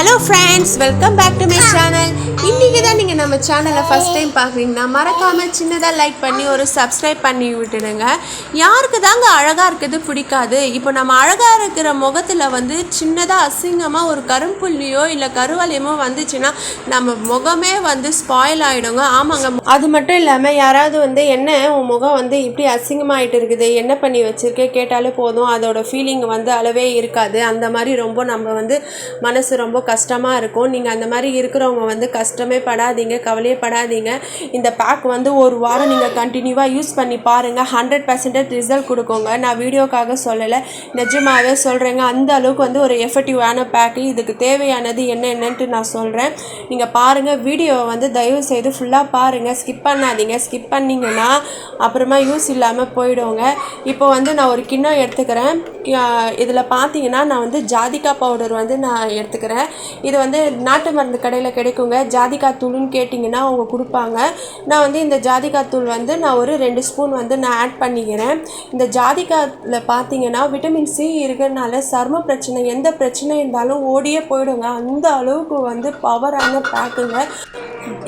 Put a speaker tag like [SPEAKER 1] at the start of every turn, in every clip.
[SPEAKER 1] Hello friends, welcome back to my channel. இன்னைக்கு தான் நீங்க நம்ம சேனலை ஃபர்ஸ்ட் டைம் பார்க்குறீங்கன்னா மறக்காம சின்னதா லைக் பண்ணி ஒரு சப்ஸ்கிரைப் பண்ணி விட்டுடுங்க. யாருக்கு தாங்க அழகா இருக்குது பிடிக்காது. இப்போ நம்ம அழகா இருக்கிற முகத்துல வந்து சின்னதா அசிங்கமா ஒரு கரும்புள்ளியோ இல்ல கருவளையமோ வந்துச்சுன்னா நம்ம முகமே வந்து ஸ்பாயில் ஆயிடுங்க. ஆமாங்க, அது மட்டும் இல்லாம யாராவது வந்து என்ன உன் முகம் வந்து இப்படி அசிங்கமாயிட்டு இருக்குது, என்ன பண்ணி வச்சிருக்கே கேட்டாலே போதும், அதோட ஃபீலிங் வந்து அளவே இருக்காது. அந்த மாதிரி ரொம்ப நம்ம வந்து மனசு ரொம்ப கஷ்டமாக இருக்கும். நீங்கள் அந்த மாதிரி இருக்கிறவங்க வந்து கஷ்டமே படாதீங்க, கவலையே படாதீங்க. இந்த பேக் வந்து ஒரு வாரம் நீங்கள் கண்டினியூவாக யூஸ் பண்ணி பாருங்கள். 100% ரிசல்ட் கொடுக்குங்க. நான் வீடியோக்காக சொல்லலை, நிஜமாகவே சொல்கிறேங்க. அந்த அளவுக்கு வந்து ஒரு எஃபெக்டிவான பேக்கு. இதுக்கு தேவையானது என்னென்னட்டு நான் சொல்கிறேன். நீங்கள் பாருங்கள், வீடியோவை வந்து தயவு செய்து ஃபுல்லாக பாருங்கள், ஸ்கிப் பண்ணாதீங்க. ஸ்கிப் பண்ணிங்கன்னா அப்புறமா யூஸ் இல்லாமல் போயிடுவோங்க. இப்போ வந்து நான் ஒரு கிண்ணம் எடுத்துக்கிறேன். இதில் பார்த்தீங்கன்னா நான் வந்து ஜாதிக்காய் பவுடர் வந்து நான் எடுத்துக்கிறேன். இது வந்து நாட்டு மருந்து கடையில் கிடைக்குங்க. ஜாதிக்காய் தூள்னு கேட்டிங்கன்னா அவங்க கொடுப்பாங்க. நான் வந்து இந்த ஜாதிக்காய் தூள் வந்து நான் ஒரு 2 ஸ்பூன் வந்து நான் ஆட் பண்ணிக்கிறேன். இந்த ஜாதிக்காயில் பார்த்தீங்கன்னா விட்டமின் சி இருக்கிறதுனால சர்ம பிரச்சனை, எந்த பிரச்சனை இருந்தாலும் ஓடியே போயிடுங்க. அந்த அளவுக்கு வந்து பவரான பேக்குங்க.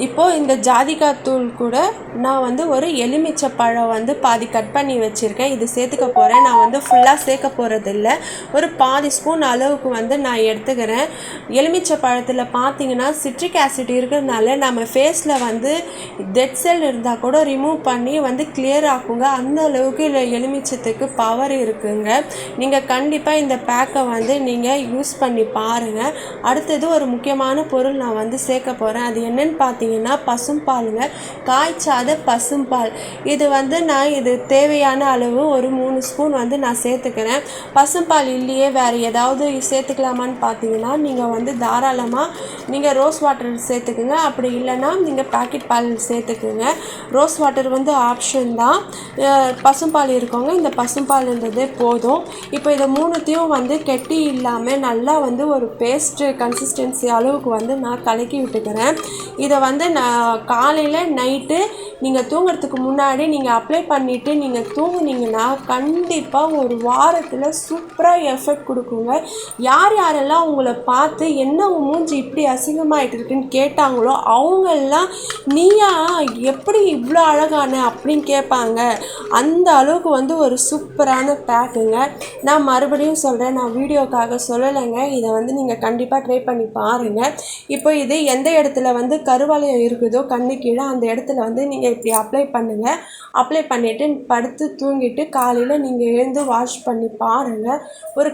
[SPEAKER 1] இப்போது இந்த ஜாதிக்காய் தூள் கூட நான் வந்து ஒரு எலுமிச்சை பழம் வந்து பாதி கட் பண்ணி வச்சுருக்கேன். இது சேர்த்துக்க போகிறேன். நான் வந்து ஃபுல்லாக சேர்க்க போகிறதில்ல, ஒரு பாதி ஸ்பூன் அளவுக்கு வந்து நான் எடுத்துக்கிறேன். எலுமிச்சை பழத்தில் பார்த்தீங்கன்னா சிட்ரிக் ஆசிட் இருக்கிறதுனால நம்ம ஃபேஸில் வந்து டெட் செல் இருந்தால் கூட ரிமூவ் பண்ணி வந்து கிளியர் ஆகுங்க. அந்த அளவுக்கு எலுமிச்சத்துக்கு பவர் இருக்குங்க. நீங்கள் கண்டிப்பாக இந்த பேக்கை வந்து நீங்கள் யூஸ் பண்ணி பாருங்கள். அடுத்தது ஒரு முக்கியமான பொருள் நான் வந்து சேர்க்க போகிறேன். அது என்னென்னு பார்த்தீங்கன்னா பசும்பாலுங்க, காய்ச்சாத பசும்பால். இது வந்து நான் இது தேவையான அளவு ஒரு 3 ஸ்பூன் வந்து நான் சேர்த்துக்கிறேன். பசும்பால் இல்லையே வேறு ஏதாவது சேர்த்துக்கலாமான்னு பார்த்தீங்கன்னா நீங்கள் வந்து தாராளமாக நீங்கள் ரோஸ் வாட்டர் சேர்த்துக்குங்க. அப்படி இல்லைன்னா நீங்கள் பாக்கெட் பால் சேர்த்துக்குங்க. ரோஸ் வாட்டர் வந்து ஆப்ஷன் தான். பசும்பால் இருக்கவங்க இந்த பசும்பால்ன்றதே போதும். இப்போ இதை 3த்தையும் வந்து கெட்டி இல்லாமல் நல்லா வந்து ஒரு பேஸ்ட்டு கன்சிஸ்டன்சி அளவுக்கு வந்து நான் கலக்கி விட்டுக்கிறேன். இதை வந்து நான் காலையில் நைட்டு நீங்கள் தூங்குறதுக்கு முன்னாடி நீங்கள் அப்ளை பண்ணிவிட்டு நீங்கள் தூங்குனீங்கன்னா கண்டிப்பாக ஒரு வாரத்தில் சூப்பராக எஃபெக்ட் கொடுக்குங்க. யாரெல்லாம் உங்களை பார்த்து என்ன மூஞ்சி இப்படி அசிங்கமாகிட்டு இருக்குன்னு கேட்டாங்களோ அவங்கெல்லாம் நீயா எப்படி இவ்வளோ அழகான அப்படின்னு கேட்பாங்க. அந்த அளவுக்கு வந்து ஒரு சூப்பரான பேக்குங்க. நான் மறுபடியும் சொல்கிறேன், நான் வீடியோக்காக சொல்லலைங்க. இதை வந்து நீங்கள் கண்டிப்பாக ட்ரை பண்ணி பாருங்கள். இப்போ இது எந்த இடத்துல வந்து கருவளையம் இருக்குதோ கண்ணு கீழே அந்த இடத்துல வந்து நீங்கள் இப்படி அப்ளை பண்ணுங்கள். அப்ளை பண்ணிவிட்டு படுத்து தூங்கிட்டு காலையில் நீங்கள் எழுந்து வாஷ் பண்ணி பாருங்கள்.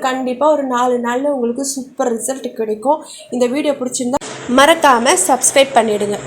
[SPEAKER 1] கண்டிப்பாக ஒரு 4 நாளில் உங்களுக்கு சூப்பர் ரிசல்ட் கிடைக்கும். இந்த வீடியோ பிடிச்சிருந்தா மறக்காமல் சப்ஸ்கிரைப் பண்ணிவிடுங்க.